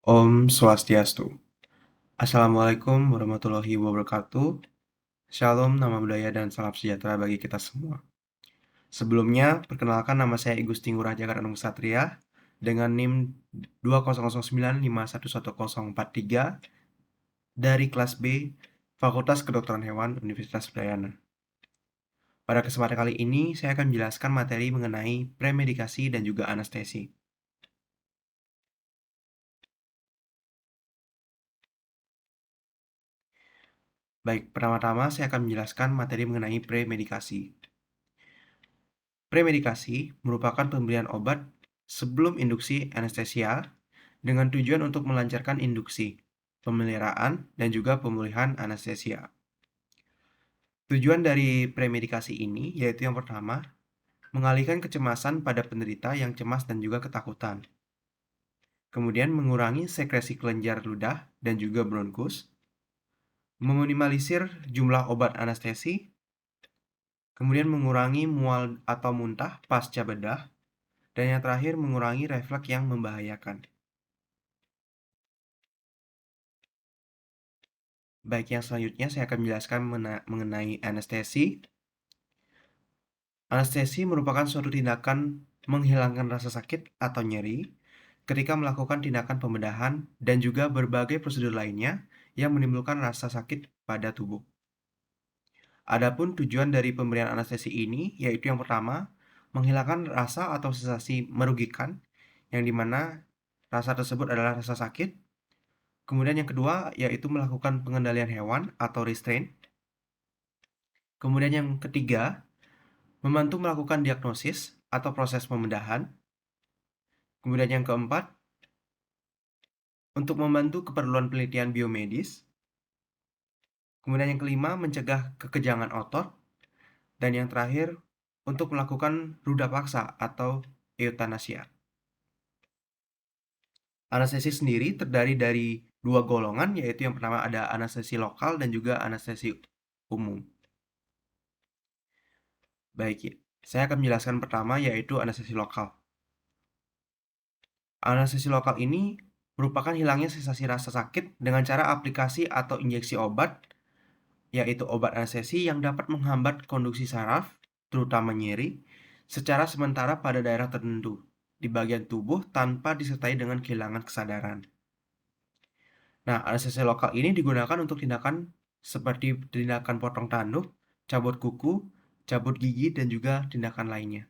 Om Swastiastu. Assalamualaikum warahmatullahi wabarakatuh. Shalom, nama budaya dan salam sejahtera bagi kita semua. Sebelumnya, perkenalkan nama saya Igusti Ngurah Jagad Anung Satria dengan NIM 2009511043 dari kelas B Fakultas Kedokteran Hewan Universitas Udayana. Pada kesempatan kali ini, saya akan menjelaskan materi mengenai premedikasi dan juga anestesi. Baik, pertama-tama saya akan menjelaskan materi mengenai premedikasi. Premedikasi merupakan pemberian obat sebelum induksi anestesia dengan tujuan untuk melancarkan induksi, pemeliharaan, dan juga pemulihan anestesia. Tujuan dari premedikasi ini yaitu yang pertama, mengalihkan kecemasan pada penderita yang cemas dan juga ketakutan. Kemudian mengurangi sekresi kelenjar ludah dan juga bronkus, meminimalisir jumlah obat anestesi, kemudian mengurangi mual atau muntah pasca bedah, dan yang terakhir mengurangi refleks yang membahayakan. Baik, yang selanjutnya saya akan menjelaskan mengenai anestesi. Anestesi merupakan suatu tindakan menghilangkan rasa sakit atau nyeri ketika melakukan tindakan pembedahan dan juga berbagai prosedur lainnya yang menimbulkan rasa sakit pada tubuh. Adapun tujuan dari pemberian anestesi ini yaitu yang pertama, menghilangkan rasa atau sensasi merugikan yang dimana rasa tersebut adalah rasa sakit. Kemudian yang kedua yaitu melakukan pengendalian hewan atau restraint. Kemudian yang ketiga, membantu melakukan diagnosis atau proses pembedahan. Kemudian yang keempat, untuk membantu keperluan penelitian biomedis. Kemudian yang kelima, mencegah kekejangan otot. Dan yang terakhir, untuk melakukan ruda paksa atau eutanasia. Anestesi sendiri terdiri dari dua golongan, yaitu yang pertama ada anestesi lokal dan juga anestesi umum. Baik, saya akan menjelaskan pertama yaitu anestesi lokal. Anestesi lokal ini merupakan hilangnya sensasi rasa sakit dengan cara aplikasi atau injeksi obat, yaitu obat anestesi yang dapat menghambat konduksi saraf, terutama nyeri, secara sementara pada daerah tertentu di bagian tubuh tanpa disertai dengan kehilangan kesadaran. Nah, anestesi lokal ini digunakan untuk tindakan seperti tindakan potong tanduk, cabut kuku, cabut gigi, dan juga tindakan lainnya.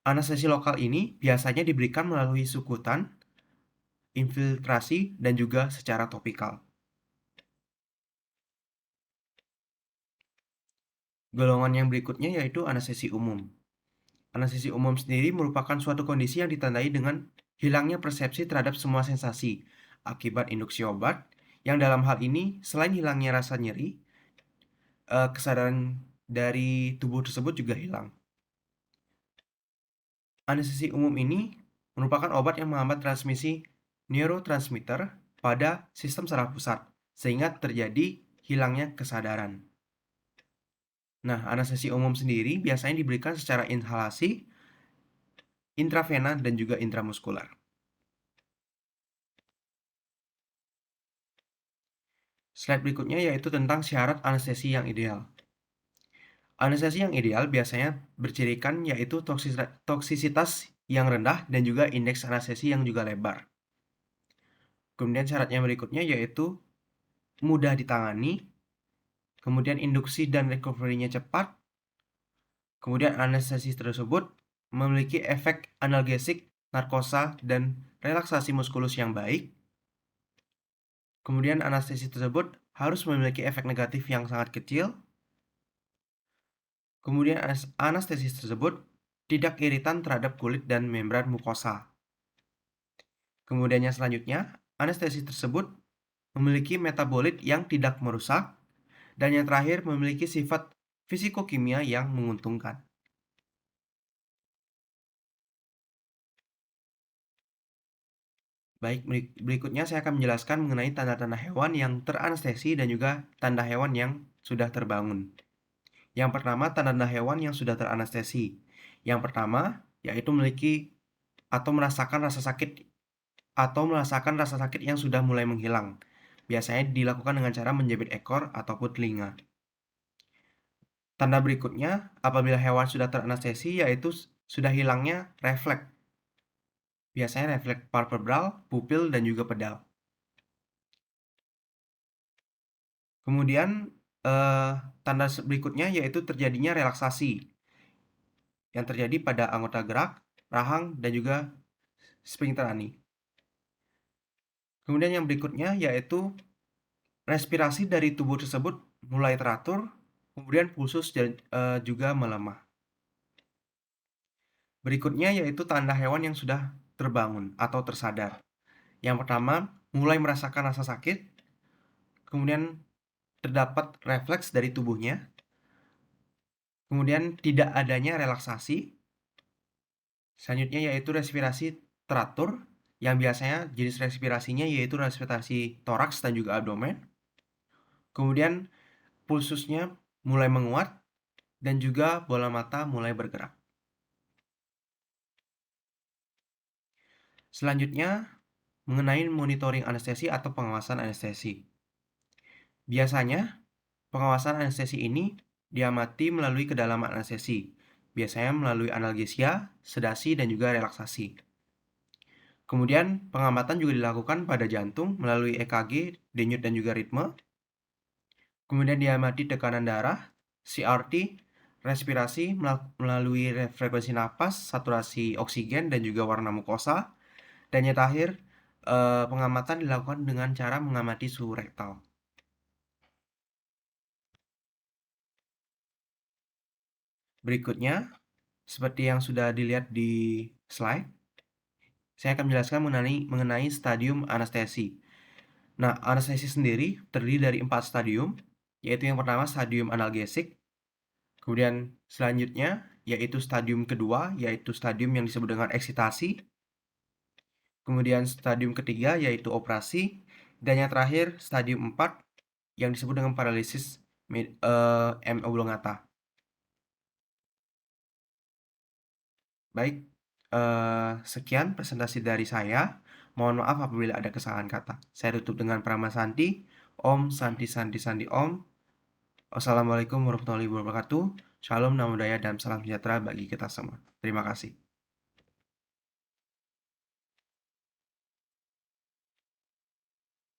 Anestesi lokal ini biasanya diberikan melalui sukutan, infiltrasi, dan juga secara topikal. Golongan yang berikutnya yaitu anestesi umum. Anestesi umum sendiri merupakan suatu kondisi yang ditandai dengan hilangnya persepsi terhadap semua sensasi akibat induksi obat, yang dalam hal ini selain hilangnya rasa nyeri, kesadaran dari tubuh tersebut juga hilang. Anestesi umum ini merupakan obat yang menghambat transmisi neurotransmitter pada sistem saraf pusat, sehingga terjadi hilangnya kesadaran. Nah, anestesi umum sendiri biasanya diberikan secara inhalasi, intravena, dan juga intramuskular. Slide berikutnya yaitu tentang syarat anestesi yang ideal. Anestesi yang ideal biasanya bercirikan yaitu toksisitas yang rendah dan juga indeks anestesi yang juga lebar. Kemudian syaratnya berikutnya yaitu mudah ditangani, kemudian induksi dan recovery-nya cepat, kemudian anestesi tersebut memiliki efek analgesik, narkosa, dan relaksasi muskulus yang baik. Kemudian anestesi tersebut harus memiliki efek negatif yang sangat kecil. Kemudian anestesi tersebut tidak iritan terhadap kulit dan membran mukosa. Kemudian yang selanjutnya, anestesi tersebut memiliki metabolit yang tidak merusak, dan yang terakhir memiliki sifat fisikokimia yang menguntungkan. Baik, berikutnya saya akan menjelaskan mengenai tanda-tanda hewan yang teranestesi dan juga tanda hewan yang sudah terbangun. Yang pertama, tanda-tanda hewan yang sudah teranestesi. Yang pertama, yaitu memiliki atau merasakan rasa sakit atau merasakan rasa sakit yang sudah mulai menghilang. Biasanya dilakukan dengan cara menjepit ekor ataupun telinga. Tanda berikutnya, apabila hewan sudah teranestesi, yaitu sudah hilangnya refleks. Biasanya refleks palpebral, pupil, dan juga pedal. Kemudian, tanda berikutnya yaitu terjadinya relaksasi yang terjadi pada anggota gerak, rahang, dan juga sphincter ani. Kemudian yang berikutnya yaitu respirasi dari tubuh tersebut mulai teratur, kemudian pulsus juga melemah. Berikutnya yaitu tanda hewan yang sudah terbangun atau tersadar. Yang pertama, mulai merasakan rasa sakit, kemudian terdapat refleks dari tubuhnya, kemudian tidak adanya relaksasi, selanjutnya yaitu respirasi teratur, yang biasanya jenis respirasinya yaitu respirasi toraks dan juga abdomen. Kemudian pulsusnya mulai menguat dan juga bola mata mulai bergerak. Selanjutnya, mengenai monitoring anestesi atau pengawasan anestesi. Biasanya, pengawasan anestesi ini diamati melalui kedalaman anestesi, biasanya melalui analgesia, sedasi, dan juga relaksasi. Kemudian, pengamatan juga dilakukan pada jantung melalui EKG, denyut, dan juga ritme. Kemudian diamati tekanan darah, CRT, respirasi melalui frekuensi napas, saturasi oksigen, dan juga warna mukosa. Dan yang terakhir, pengamatan dilakukan dengan cara mengamati suhu rektal. Berikutnya, seperti yang sudah dilihat di slide, saya akan menjelaskan mengenai stadium anestesi. Nah, anestesi sendiri terdiri dari 4 stadium, yaitu yang pertama stadium analgesik, kemudian selanjutnya yaitu stadium kedua, yaitu stadium yang disebut dengan eksitasi, kemudian stadium ketiga yaitu operasi, dan yang terakhir stadium 4 yang disebut dengan paralisis M oblongata. Baik, sekian presentasi dari saya. Mohon maaf apabila ada kesalahan kata. Saya tutup dengan Prama Santi. Om Santi Santi Santi Om. Wassalamualaikum warahmatullahi wabarakatuh. Shalom, namo buddhaya, dan salam sejahtera bagi kita semua. Terima kasih.